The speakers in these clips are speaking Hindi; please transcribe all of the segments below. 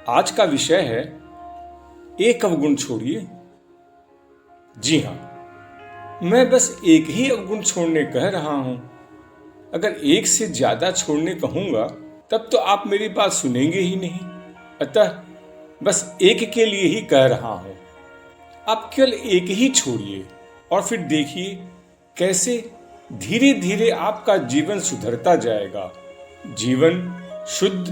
आज का विषय है एक अवगुण छोड़िए। जी हां, मैं बस एक ही अवगुण छोड़ने कह रहा हूं। अगर एक से ज्यादा छोड़ने कहूंगा तब तो आप मेरी बात सुनेंगे ही नहीं। अतः बस एक के लिए ही कह रहा हूं। आप केवल एक ही छोड़िए और फिर देखिए कैसे धीरे धीरे आपका जीवन सुधरता जाएगा। जीवन शुद्ध,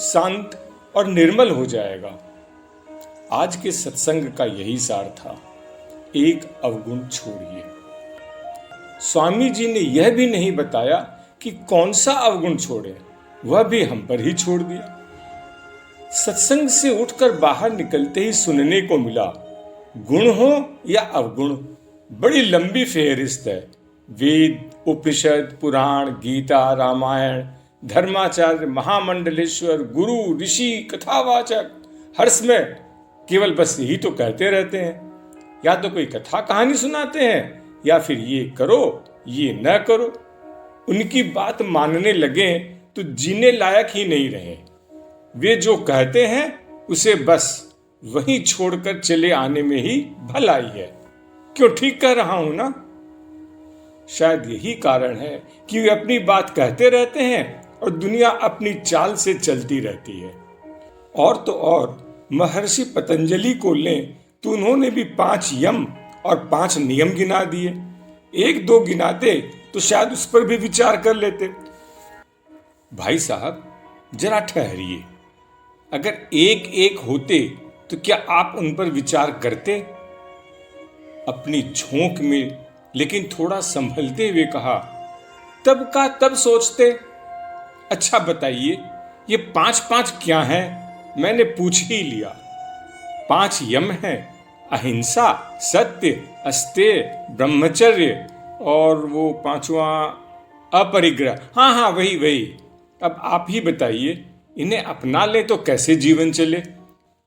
शांत और निर्मल हो जाएगा। आज के सत्संग का यही सार था, एक अवगुण छोड़िए। स्वामी जी ने यह भी नहीं बताया कि कौन सा अवगुण छोड़े, वह भी हम पर ही छोड़ दिया। सत्संग से उठकर बाहर निकलते ही सुनने को मिला, गुण हो या अवगुण, बड़ी लंबी फेहरिस्त है। वेद, उपनिषद, पुराण, गीता, रामायण, धर्माचार्य, महामंडलेश्वर, गुरु, ऋषि, कथावाचक, हर समय केवल बस यही तो कहते रहते हैं। या तो कोई कथा कहानी सुनाते हैं या फिर ये करो ये न करो। उनकी बात मानने लगे तो जीने लायक ही नहीं रहे। वे जो कहते हैं उसे बस वही छोड़कर चले आने में ही भलाई है। क्यों, ठीक कह रहा हूं ना? शायद यही कारण है कि वे अपनी बात कहते रहते हैं और दुनिया अपनी चाल से चलती रहती है। और तो और महर्षि पतंजलि को लें तो उन्होंने भी 5 यम और 5 नियम गिना दिए। 1-2 गिनाते तो शायद उस पर भी विचार कर लेते। भाई साहब, जरा ठहरिए। अगर एक एक होते तो क्या आप उन पर विचार करते? अपनी झोंक में लेकिन थोड़ा संभलते हुए कहा, तब का तब सोचते। अच्छा बताइए, ये 5 क्या हैं? मैंने पूछ ही लिया। 5 यम हैं, अहिंसा, सत्य, अस्तेय, ब्रह्मचर्य और वो 5वां अपरिग्रह। हाँ, वही। अब आप ही बताइए, इन्हें अपना ले तो कैसे जीवन चले?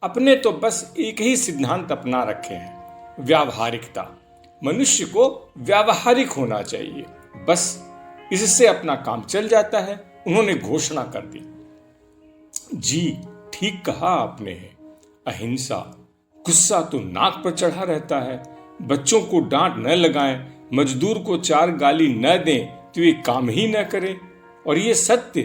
अपने तो बस एक ही सिद्धांत अपना रखे हैं, व्यावहारिकता। मनुष्य को व्यावहारिक होना चाहिए, बस इससे अपना काम चल जाता है। उन्होंने घोषणा कर दी। जी, ठीक कहा आपने। अहिंसा। गुस्सा तो नाक पर चढ़ा रहता है। बच्चों को डांट न लगाएं, मजदूर को 4 गाली न दें तो ये काम ही न करें। और ये सत्य,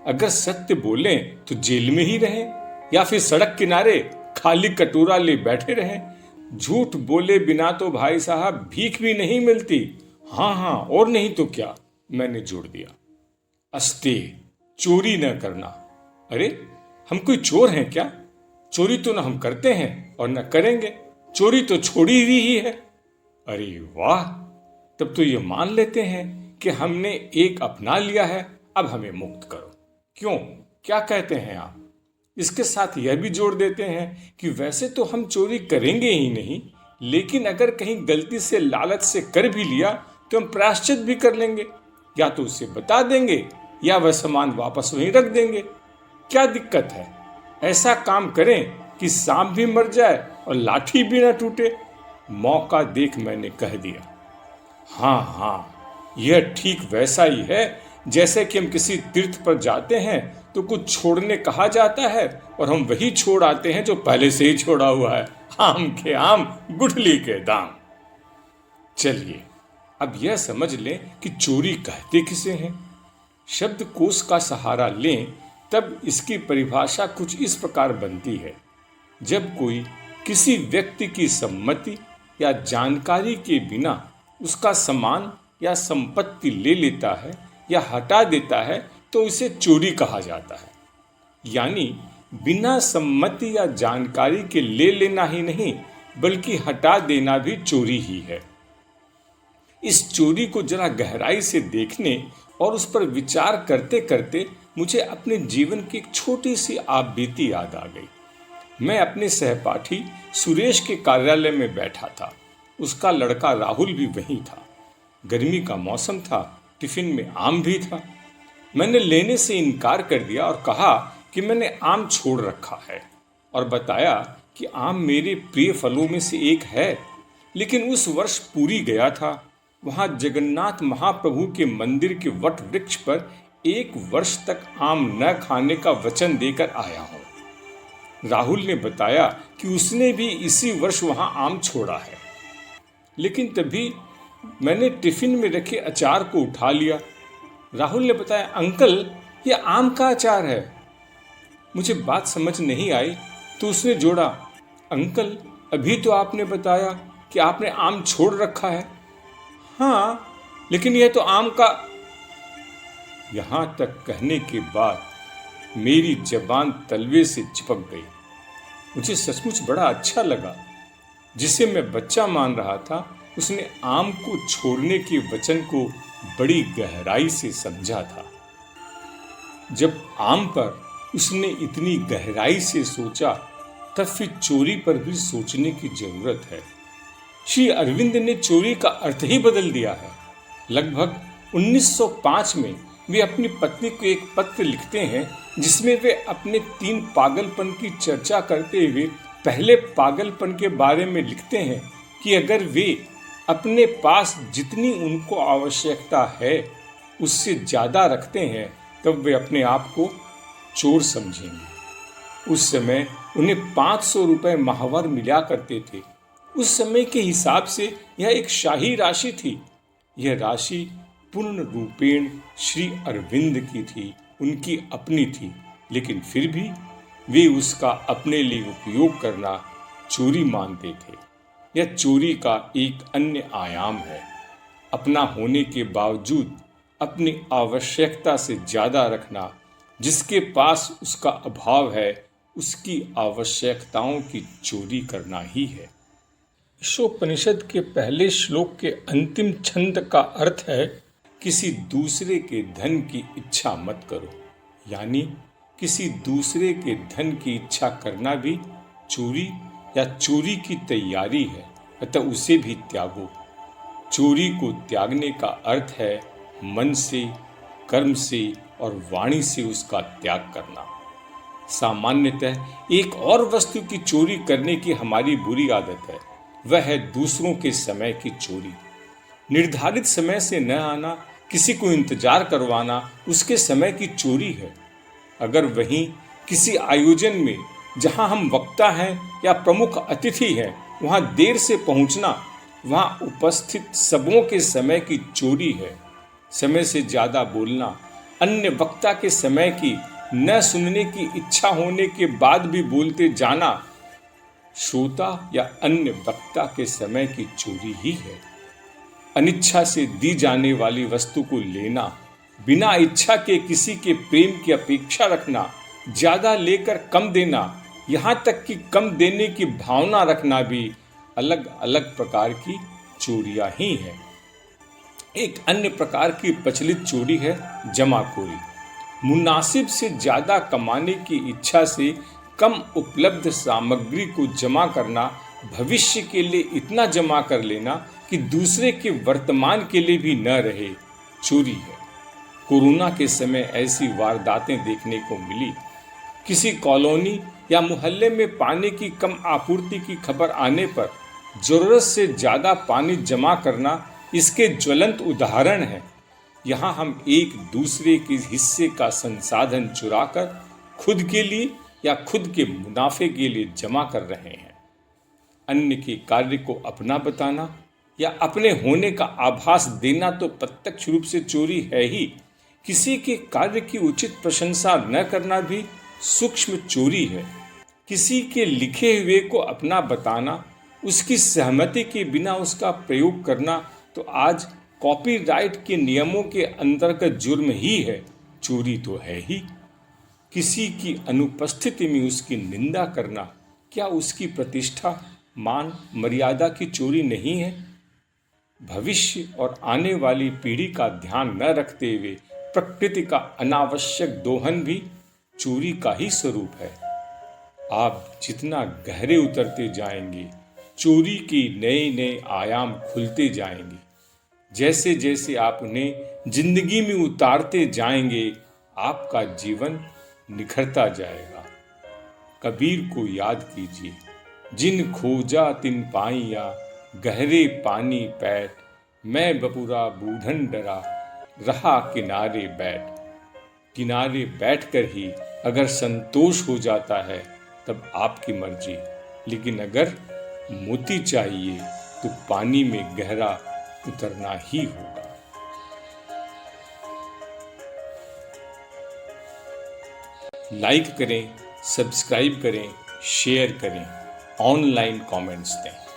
अगर सत्य बोलें तो जेल में ही रहें या फिर सड़क किनारे खाली कटोरा ले बैठे रहें। झूठ बोले बिना तो भाई साहब भीख भी नहीं मिलती। हाँ, और नहीं तो क्या, मैंने जोड़ दिया। अस्तेय, चोरी न करना। अरे, हम कोई चोर हैं क्या? चोरी तो न हम करते हैं और न करेंगे। चोरी तो छोड़ी हुई ही है। अरे वाह, तब तो ये मान लेते हैं कि हमने एक अपना लिया है, अब हमें मुक्त करो। क्यों, क्या कहते हैं आप? इसके साथ यह भी जोड़ देते हैं कि वैसे तो हम चोरी करेंगे ही नहीं, लेकिन अगर कहीं गलती से लालच से कर भी लिया तो हम प्रायश्चित भी कर लेंगे। या तो उसे बता देंगे या वह सामान वापस वहीं रख देंगे। क्या दिक्कत है? ऐसा काम करें कि सांप भी मर जाए और लाठी भी ना टूटे। मौका देख मैंने कह दिया। हाँ, यह ठीक वैसा ही है जैसे कि हम किसी तीर्थ पर जाते हैं तो कुछ छोड़ने कहा जाता है और हम वही छोड़ आते हैं जो पहले से ही छोड़ा हुआ है। आम के आम, गुठली के दाम। चलिए, अब यह समझ लें कि चोरी कहते किसे हैं। शब्दकोश का सहारा लें तब इसकी परिभाषा कुछ इस प्रकार बनती है। जब कोई किसी व्यक्ति की सम्मति या जानकारी के बिना उसका सामान या संपत्ति ले लेता है या हटा देता है तो इसे चोरी कहा जाता है। यानी बिना सम्मति या जानकारी के ले लेना ही नहीं बल्कि हटा देना भी चोरी ही है। इस चोरी को जरा गहराई से देखने और उस पर विचार करते करते मुझे अपने जीवन की एक छोटी सी आपबीती याद आ गई। मैं अपने सहपाठी सुरेश के कार्यालय में बैठा था। उसका लड़का राहुल भी वहीं था। गर्मी का मौसम था, टिफिन में आम भी था। मैंने लेने से इनकार कर दिया और कहा कि मैंने आम छोड़ रखा है और बताया कि आम मेरे प्रिय फलों में से एक है, लेकिन उस वर्ष पूरी गया था। वहां जगन्नाथ महाप्रभु के मंदिर के वट वृक्ष पर 1 वर्ष तक आम न खाने का वचन देकर आया हूं। राहुल ने बताया कि उसने भी इसी वर्ष वहां आम छोड़ा है। लेकिन तभी मैंने टिफिन में रखे अचार को उठा लिया। राहुल ने बताया, अंकल ये आम का अचार है। मुझे बात समझ नहीं आई तो उसने जोड़ा, अंकल अभी तो आपने बताया कि आपने आम छोड़ रखा है। हाँ, लेकिन यह तो आम का। यहां तक कहने के बाद मेरी जबान तलवे से चिपक गई। मुझे सचमुच बड़ा अच्छा लगा। जिसे मैं बच्चा मान रहा था उसने आम को छोड़ने के वचन को बड़ी गहराई से समझा था। जब आम पर उसने इतनी गहराई से सोचा तब फिर चोरी पर भी सोचने की जरूरत है। श्री अरविंद ने चोरी का अर्थ ही बदल दिया है। लगभग 1905 में वे अपनी पत्नी को एक पत्र लिखते हैं जिसमें वे अपने 3 पागलपन की चर्चा करते हुए पहले पागलपन के बारे में लिखते हैं कि अगर वे अपने पास जितनी उनको आवश्यकता है उससे ज़्यादा रखते हैं तब वे अपने आप को चोर समझेंगे। उस समय उन्हें 500 रुपये माहवार मिला करते थे। उस समय के हिसाब से यह एक शाही राशि थी। यह राशि पूर्ण रूपेण श्री अरविंद की थी, उनकी अपनी थी, लेकिन फिर भी वे उसका अपने लिए उपयोग करना चोरी मानते थे। यह चोरी का एक अन्य आयाम है। अपना होने के बावजूद अपनी आवश्यकता से ज़्यादा रखना। जिसके पास उसका अभाव है उसकी आवश्यकताओं की चोरी करना ही है। ईशोपनिषद के पहले श्लोक के अंतिम छंद का अर्थ है, किसी दूसरे के धन की इच्छा मत करो। यानी किसी दूसरे के धन की इच्छा करना भी चोरी या चोरी की तैयारी है, अतः उसे भी त्यागो। चोरी को त्यागने का अर्थ है मन से, कर्म से और वाणी से उसका त्याग करना। सामान्यतः एक और वस्तु की चोरी करने की हमारी बुरी आदत है, वह है दूसरों के समय की चोरी। निर्धारित समय से न आना, किसी को इंतजार करवाना उसके समय की चोरी है। अगर वहीं किसी आयोजन में जहां हम वक्ता हैं या प्रमुख अतिथि हैं वहां देर से पहुंचना, वहां उपस्थित सबों के समय की चोरी है। समय से ज़्यादा बोलना, अन्य वक्ता के समय की न सुनने की इच्छा होने के बाद भी बोलते जाना, श्रोता या अन्य वक्ता के समय की चोरी ही है। अनिच्छा से दी जाने वाली वस्तु को लेना, बिना इच्छा के किसी के प्रेम की अपेक्षा रखना, ज़्यादा लेकर कम देना, यहाँ तक कि कम देने की भावना रखना भी अलग अलग प्रकार की चोरियां ही हैं। एक अन्य प्रकार की प्रचलित चोरी है जमाखोरी। मुनासिब से ज़्यादा कमाने की इच्छा से कम उपलब्ध सामग्री को जमा करना, भविष्य के लिए इतना जमा कर लेना कि दूसरे के वर्तमान के लिए भी न रहे, चोरी है। कोरोना के समय ऐसी वारदातें देखने को मिली। किसी कॉलोनी या मोहल्ले में पानी की कम आपूर्ति की खबर आने पर जरूरत से ज़्यादा पानी जमा करना इसके ज्वलंत उदाहरण है। यहाँ हम एक दूसरे के हिस्से का संसाधन चुराकर खुद के लिए या खुद के मुनाफे के लिए जमा कर रहे हैं। अन्य के कार्य को अपना बताना या अपने होने का आभास देना तो प्रत्यक्ष रूप से चोरी है ही। किसी के कार्य की उचित प्रशंसा न करना भी सूक्ष्म चोरी है। किसी के लिखे हुए को अपना बताना, उसकी सहमति के बिना उसका प्रयोग करना तो आज कॉपीराइट के नियमों के अंतर्गत जुर्म ही है, चोरी तो है ही। किसी की अनुपस्थिति में उसकी निंदा करना, क्या उसकी प्रतिष्ठा, मान, मर्यादा की चोरी नहीं है? भविष्य और आने वाली पीढ़ी का ध्यान न रखते हुए प्रकृति का अनावश्यक दोहन भी चोरी का ही स्वरूप है। आप जितना गहरे उतरते जाएंगे, चोरी के नए नए आयाम खुलते जाएंगे। जैसे जैसे आप उन्हें जिंदगी में उतारते जाएंगे, आपका जीवन निखरता जाएगा। कबीर को याद कीजिए, जिन खोजा तिन पाइया, गहरे पानी पैठ, मैं बपुरा बूढ़न डरा, रहा किनारे बैठ। किनारे बैठकर ही अगर संतोष हो जाता है तब आपकी मर्जी, लेकिन अगर मोती चाहिए तो पानी में गहरा उतरना ही होगा। लाइक करें, सब्सक्राइब करें, शेयर करें, ऑनलाइन कमेंट्स दें।